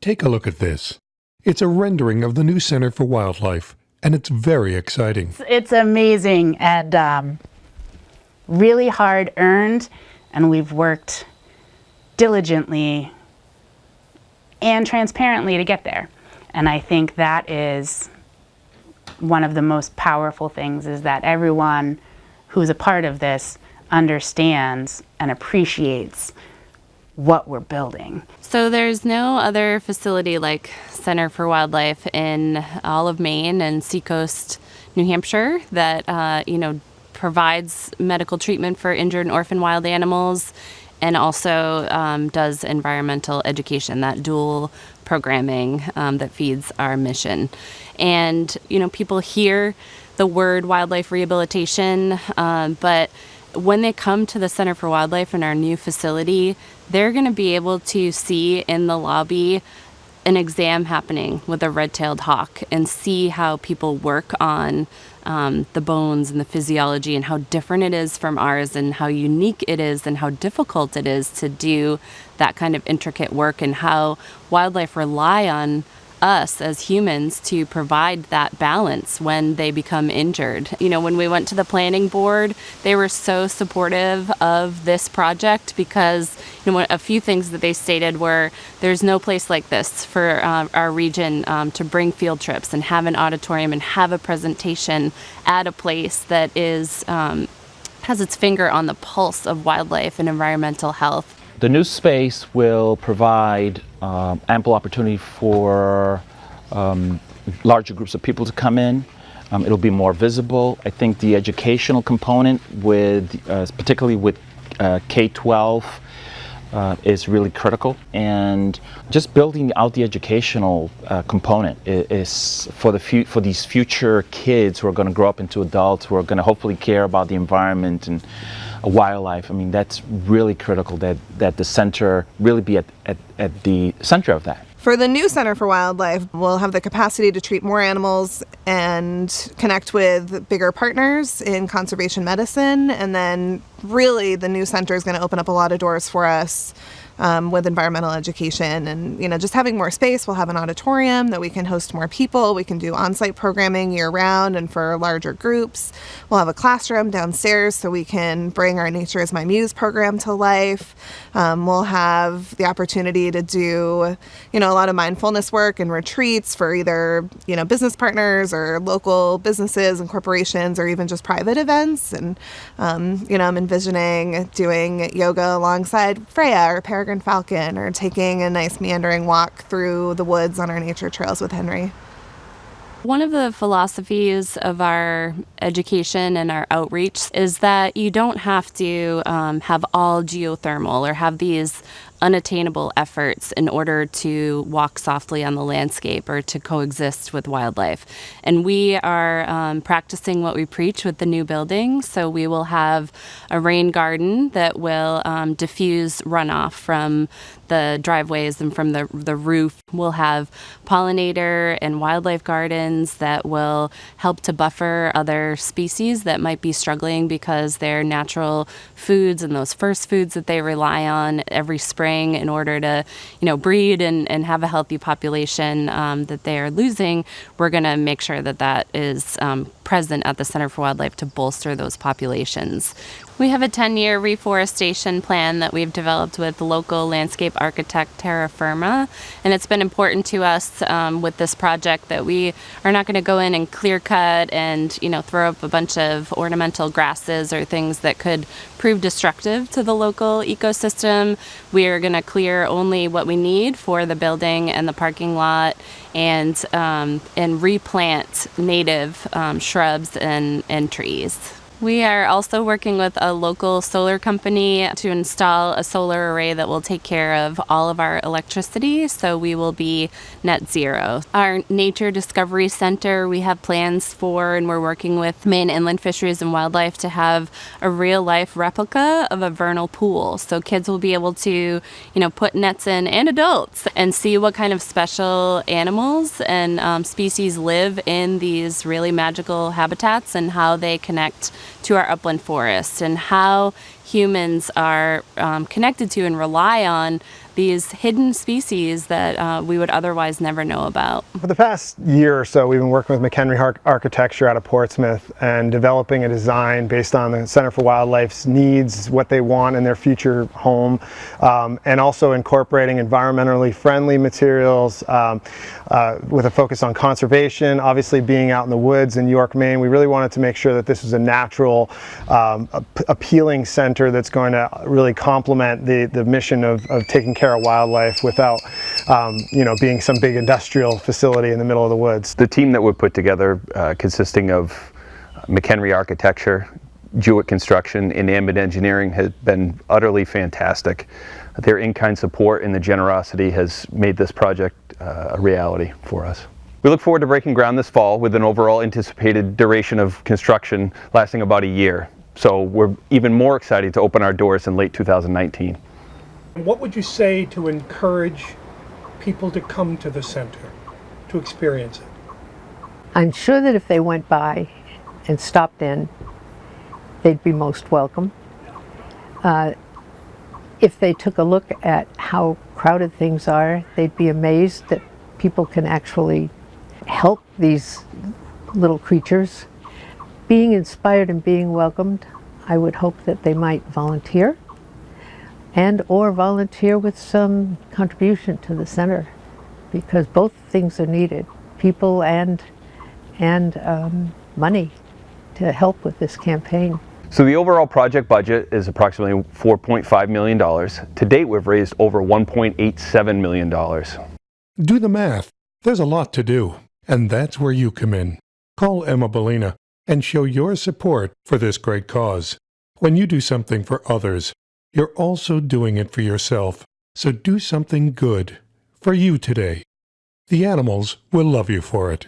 Take a look at this. It's a rendering of the new Center for Wildlife, and it's very exciting. It's amazing and really hard earned, and we've worked diligently and transparently to get there. And I think that is one of the most powerful things, is that everyone who's a part of this understands and appreciates what we're building. So there's no other facility like Center for Wildlife in all of Maine and Seacoast, New Hampshire that provides medical treatment for injured and orphan wild animals, and also does environmental education, that dual programming that feeds our mission. And people hear the word wildlife rehabilitation, but when they come to the Center for Wildlife in our new facility, they're going to be able to see in the lobby an exam happening with a red-tailed hawk and see how people work on the bones and the physiology and how different it is from ours and how unique it is and how difficult it is to do that kind of intricate work, and how wildlife rely on us as humans to provide that balance when they become injured. When we went to the planning board, they were so supportive of this project because a few things that they stated were, there's no place like this for our region to bring field trips and have an auditorium and have a presentation at a place that is has its finger on the pulse of wildlife and environmental health. The new space will provide ample opportunity for larger groups of people to come in. It'll be more visible. I think the educational component, particularly with K-12, is really critical. And just building out the educational component is for these future kids who are going to grow up into adults, who are going to hopefully care about the environment and wildlife. I mean, that's really critical that the center really be at the center of that. For the new Center for Wildlife, we'll have the capacity to treat more animals and connect with bigger partners in conservation medicine. And then really the new center is going to open up a lot of doors for us with environmental education and, just having more space. We'll have an auditorium that we can host more people. We can do on-site programming year-round and for larger groups. We'll have a classroom downstairs so we can bring our Nature is My Muse program to life. We'll have the opportunity to do, a lot of mindfulness work and retreats for either, business partners or local businesses and corporations, or even just private events. And, I'm envisioning doing yoga alongside Freya or Peregrine Falcon, or taking a nice meandering walk through the woods on our nature trails with Henry. One of the philosophies of our education and our outreach is that you don't have to have all geothermal or have these unattainable efforts in order to walk softly on the landscape or to coexist with wildlife. And we are practicing what we preach with the new building. So we will have a rain garden that will diffuse runoff from the driveways and from the roof. We'll have pollinator and wildlife gardens that will help to buffer other species that might be struggling because their natural foods and those first foods that they rely on every spring in order to, breed and have a healthy population that they are losing. We're going to make sure that that is present at the Center for Wildlife to bolster those populations. We have a 10-year reforestation plan that we've developed with local landscape architect Terra Firma, and it's been important to us with this project that we are not going to go in and clear cut and throw up a bunch of ornamental grasses or things that could prove destructive to the local ecosystem. We are going to clear only what we need for the building and the parking lot, and replant native shrubs and trees. We are also working with a local solar company to install a solar array that will take care of all of our electricity, so we will be net zero. Our Nature Discovery Center, we have plans for, and we're working with Maine Inland Fisheries and Wildlife to have a real-life replica of a vernal pool. So kids will be able to, put nets in, and adults, and see what kind of special animals and species live in these really magical habitats and how they connect to our upland forests, and how humans are connected to and rely on these hidden species that we would otherwise never know about. For the past year or so, we've been working with McHenry Architecture out of Portsmouth and developing a design based on the Center for Wildlife's needs, what they want in their future home, and also incorporating environmentally friendly materials with a focus on conservation. Obviously, being out in the woods in York, Maine, we really wanted to make sure that this was a natural, appealing center that's going to really complement the mission of taking care of wildlife without being some big industrial facility in the middle of the woods. The team that we put together, consisting of McHenry Architecture, Jewett Construction, and Ambit Engineering, has been utterly fantastic. Their in-kind support and the generosity has made this project a reality for us. We look forward to breaking ground this fall with an overall anticipated duration of construction lasting about a year. So we're even more excited to open our doors in late 2019. What would you say to encourage people to come to the center, to experience it? I'm sure that if they went by and stopped in, they'd be most welcome. If they took a look at how crowded things are, they'd be amazed that people can actually help these little creatures. Being inspired and being welcomed, I would hope that they might volunteer or volunteer with some contribution to the center, because both things are needed, people and money to help with this campaign. So the overall project budget is approximately $4.5 million. To date, we've raised over $1.87 million. Do the math. There's a lot to do, and that's where you come in. Call Emma Bellina and show your support for this great cause. When you do something for others, you're also doing it for yourself. So do something good for you today. The animals will love you for it.